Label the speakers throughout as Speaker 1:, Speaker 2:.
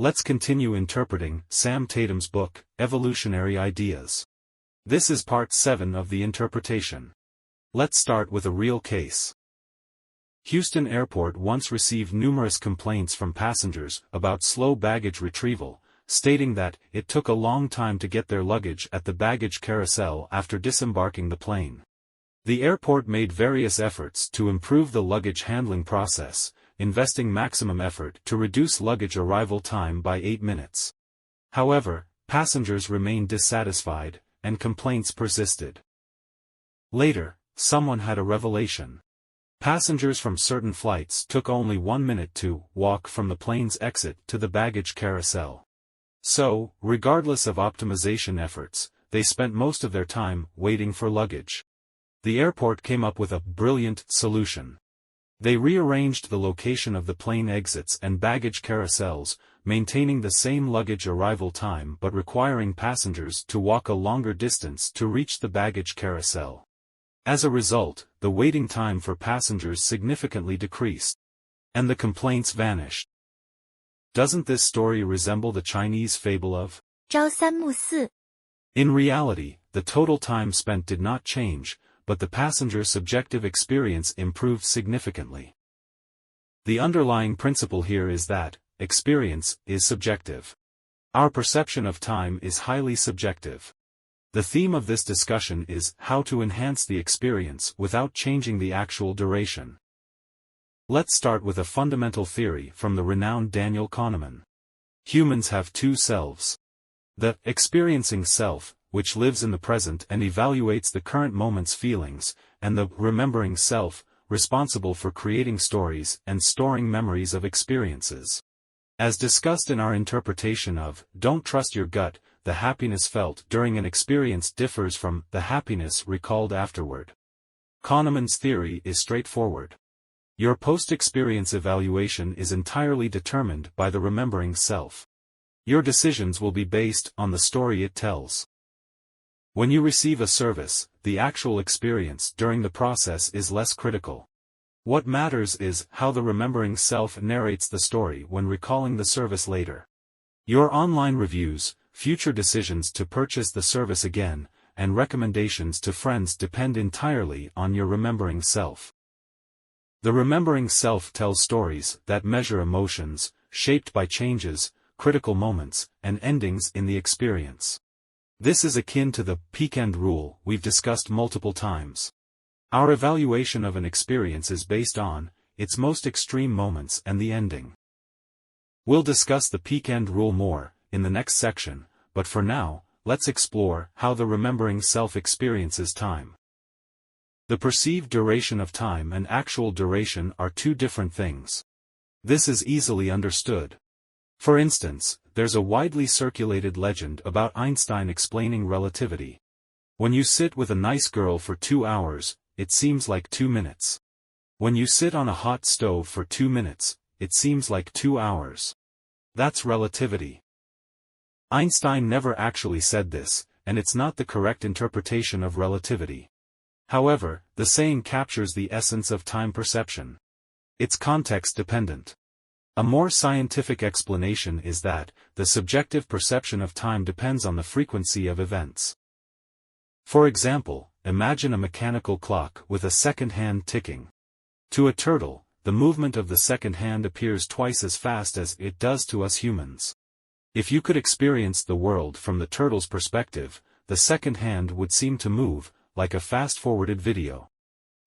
Speaker 1: Let's continue interpreting Sam Tatam's book, Evolutionary Ideas. This is part 7 of the interpretation. Let's start with a real case. Houston Airport once received numerous complaints from passengers about slow baggage retrieval, stating that it took a long time to get their luggage at the baggage carousel after disembarking the plane. The airport made various efforts to improve the luggage handling process, investing maximum effort to reduce luggage arrival time by 8 minutes. However, passengers remained dissatisfied, and complaints persisted. Later, someone had a revelation. Passengers from certain flights took only 1 minute to walk from the plane's exit to the baggage carousel. So, regardless of optimization efforts, they spent most of their time waiting for luggage. The airport came up with a brilliant solution. They rearranged the location of the plane exits and baggage carousels, maintaining the same luggage arrival time but requiring passengers to walk a longer distance to reach the baggage carousel. As a result, the waiting time for passengers significantly decreased. And the complaints vanished. Doesn't this story resemble the Chinese fable of
Speaker 2: 朝三暮四?
Speaker 1: In reality, the total time spent did not change, but the passenger's subjective experience improved significantly. The underlying principle here is that experience is subjective. Our perception of time is highly subjective. The theme of this discussion is how to enhance the experience without changing the actual duration. Let's start with a fundamental theory from the renowned Daniel Kahneman. Humans have two selves. The experiencing self, which lives in the present and evaluates the current moment's feelings, and the remembering self, responsible for creating stories and storing memories of experiences. As discussed in our interpretation of Don't Trust Your Gut, the happiness felt during an experience differs from the happiness recalled afterward. Kahneman's theory is straightforward. Your post-experience evaluation is entirely determined by the remembering self. Your decisions will be based on the story it tells. When you receive a service, the actual experience during the process is less critical. What matters is how the remembering self narrates the story when recalling the service later. Your online reviews, future decisions to purchase the service again, and recommendations to friends depend entirely on your remembering self. The remembering self tells stories that measure emotions, shaped by changes, critical moments, and endings in the experience. This is akin to the peak-end rule we've discussed multiple times. Our evaluation of an experience is based on its most extreme moments and the ending. We'll discuss the peak-end rule more in the next section, but for now, let's explore how the remembering self experiences time. The perceived duration of time and actual duration are two different things. This is easily understood. For instance, there's a widely circulated legend about Einstein explaining relativity. When you sit with a nice girl for 2 hours, it seems like 2 minutes. When you sit on a hot stove for 2 minutes, it seems like 2 hours. That's relativity. Einstein never actually said this, and it's not the correct interpretation of relativity. However, the saying captures the essence of time perception. It's context-dependent. A more scientific explanation is that the subjective perception of time depends on the frequency of events. For example, imagine a mechanical clock with a second hand ticking. To a turtle, the movement of the second hand appears twice as fast as it does to us humans. If you could experience the world from the turtle's perspective, the second hand would seem to move, like a fast-forwarded video.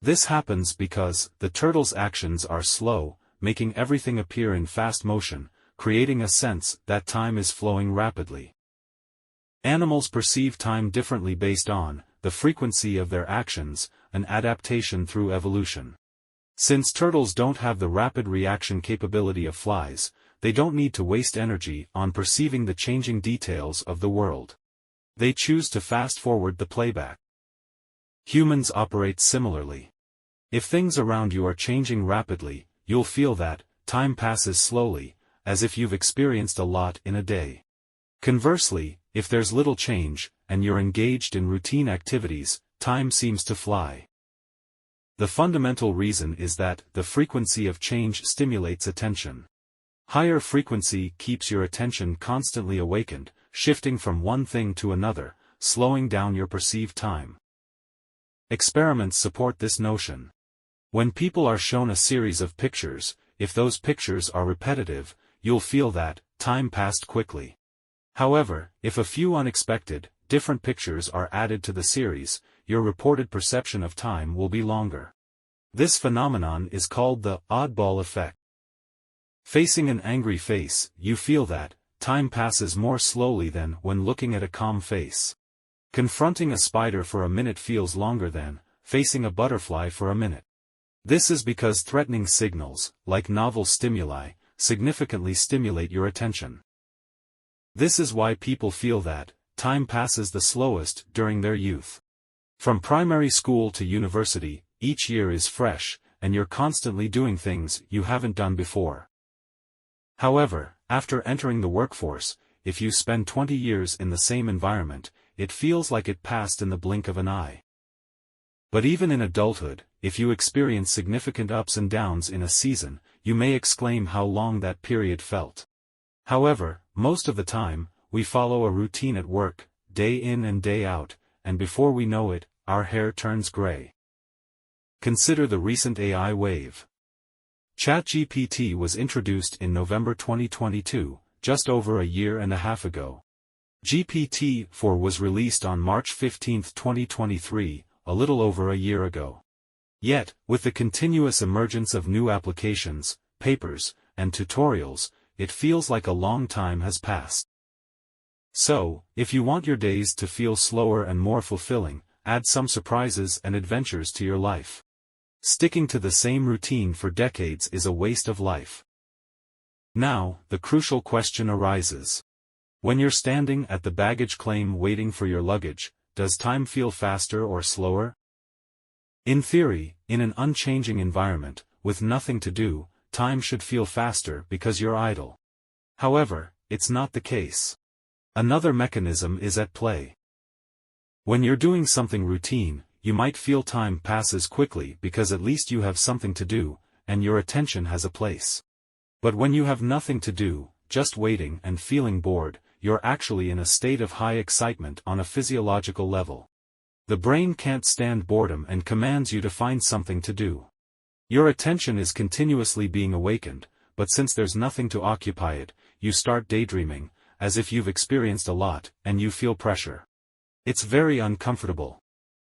Speaker 1: This happens because the turtle's actions are slow, making everything appear in fast motion, creating a sense that time is flowing rapidly. Animals perceive time differently based on the frequency of their actions, an adaptation through evolution. Since turtles don't have the rapid reaction capability of flies, they don't need to waste energy on perceiving the changing details of the world. They choose to fast-forward the playback. Humans operate similarly. If things around you are changing rapidly, you'll feel that time passes slowly, as if you've experienced a lot in a day. Conversely, if there's little change, and you're engaged in routine activities, time seems to fly. The fundamental reason is that the frequency of change stimulates attention. Higher frequency keeps your attention constantly awakened, shifting from one thing to another, slowing down your perceived time. Experiments support this notion. When people are shown a series of pictures, if those pictures are repetitive, you'll feel that time passed quickly. However, if a few unexpected, different pictures are added to the series, your reported perception of time will be longer. This phenomenon is called the oddball effect. Facing an angry face, you feel that time passes more slowly than when looking at a calm face. Confronting a spider for a minute feels longer than facing a butterfly for a minute. This is because threatening signals, like novel stimuli, significantly stimulate your attention. This is why people feel that time passes the slowest during their youth. From primary school to university, each year is fresh, and you're constantly doing things you haven't done before. However, after entering the workforce, if you spend 20 years in the same environment, it feels like it passed in the blink of an eye. But even in adulthood, if you experience significant ups and downs in a season, you may exclaim how long that period felt. However, most of the time, we follow a routine at work, day in and day out, and before we know it, our hair turns gray. Consider the recent AI wave. ChatGPT was introduced in November 2022, just over a year and a half ago. GPT-4 was released on March 15, 2023, a little over a year ago. Yet, with the continuous emergence of new applications, papers, and tutorials, it feels like a long time has passed. So, if you want your days to feel slower and more fulfilling, add some surprises and adventures to your life. Sticking to the same routine for decades is a waste of life. Now, the crucial question arises. When you're standing at the baggage claim waiting for your luggage, does time feel faster or slower? In theory, in an unchanging environment, with nothing to do, time should feel faster because you're idle. However, it's not the case. Another mechanism is at play. When you're doing something routine, you might feel time passes quickly because at least you have something to do, and your attention has a place. But when you have nothing to do, just waiting and feeling bored, you're actually in a state of high excitement on a physiological level. The brain can't stand boredom and commands you to find something to do. Your attention is continuously being awakened, but since there's nothing to occupy it, you start daydreaming, as if you've experienced a lot, and you feel pressure. It's very uncomfortable.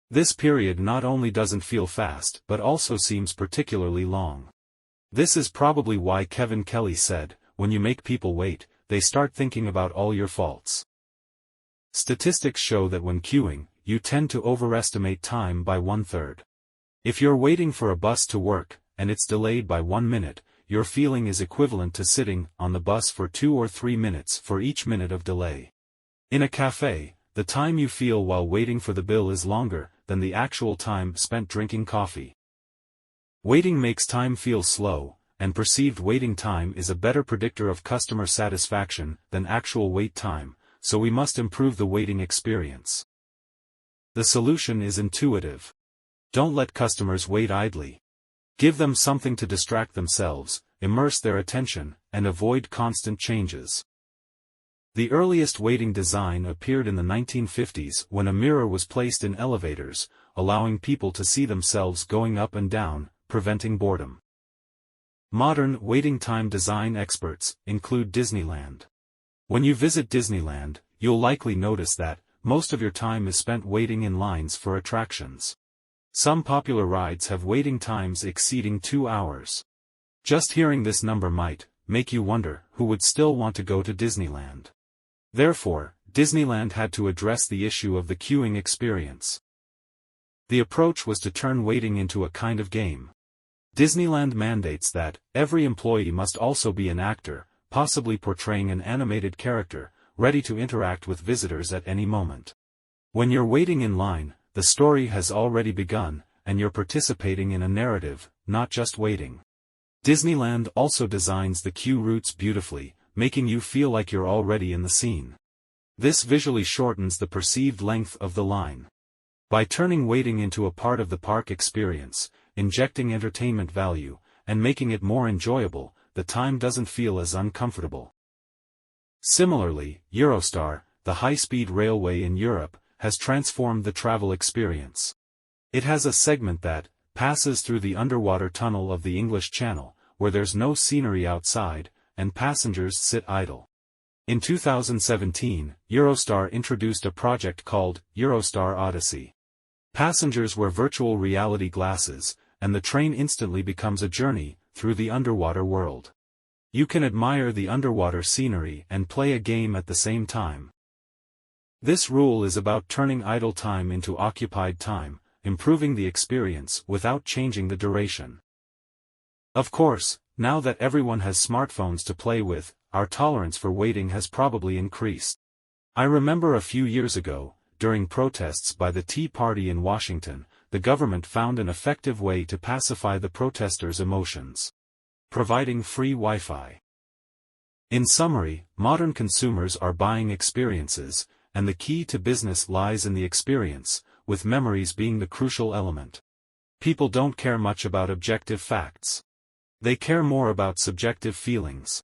Speaker 1: This period not only doesn't feel fast but also seems particularly long. This is probably why Kevin Kelly said, when you make people wait, they start thinking about all your faults. Statistics show that when queuing, you tend to overestimate time by 1/3. If you're waiting for a bus to work, and it's delayed by 1 minute, your feeling is equivalent to sitting on the bus for 2 or 3 minutes for each minute of delay. In a cafe, the time you feel while waiting for the bill is longer than the actual time spent drinking coffee. Waiting makes time feel slow, and perceived waiting time is a better predictor of customer satisfaction than actual wait time, so we must improve the waiting experience. The solution is intuitive. Don't let customers wait idly. Give them something to distract themselves, immerse their attention, and avoid constant changes. The earliest waiting design appeared in the 1950s when a mirror was placed in elevators, allowing people to see themselves going up and down, preventing boredom. Modern waiting time design experts include Disneyland. When you visit Disneyland, you'll likely notice that most of your time is spent waiting in lines for attractions. Some popular rides have waiting times exceeding 2 hours. Just hearing this number might make you wonder who would still want to go to Disneyland. Therefore, Disneyland had to address the issue of the queuing experience. The approach was to turn waiting into a kind of game. Disneyland mandates that every employee must also be an actor, possibly portraying an animated character, ready to interact with visitors at any moment. When you're waiting in line, the story has already begun, and you're participating in a narrative, not just waiting. Disneyland also designs the queue routes beautifully, making you feel like you're already in the scene. This visually shortens the perceived length of the line. By turning waiting into a part of the park experience, injecting entertainment value, and making it more enjoyable, the time doesn't feel as uncomfortable. Similarly, Eurostar, the high-speed railway in Europe, has transformed the travel experience. It has a segment that passes through the underwater tunnel of the English Channel, where there's no scenery outside, and passengers sit idle. In 2017, Eurostar introduced a project called Eurostar Odyssey. Passengers wear virtual reality glasses, and the train instantly becomes a journey through the underwater world. You can admire the underwater scenery and play a game at the same time. This rule is about turning idle time into occupied time, improving the experience without changing the duration. Of course, now that everyone has smartphones to play with, our tolerance for waiting has probably increased. I remember a few years ago, during protests by the Tea Party in Washington, the government found an effective way to pacify the protesters' emotions: providing free Wi-Fi. In summary, modern consumers are buying experiences, and the key to business lies in the experience, with memories being the crucial element. People don't care much about objective facts. They care more about subjective feelings.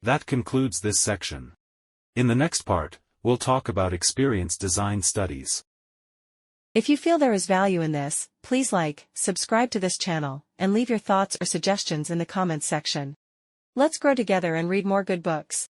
Speaker 1: That concludes this section. In the next part, we'll talk about experience design studies.
Speaker 2: If you feel there is value in this, please like, subscribe to this channel, and leave your thoughts or suggestions in the comments section. Let's grow together and read more good books.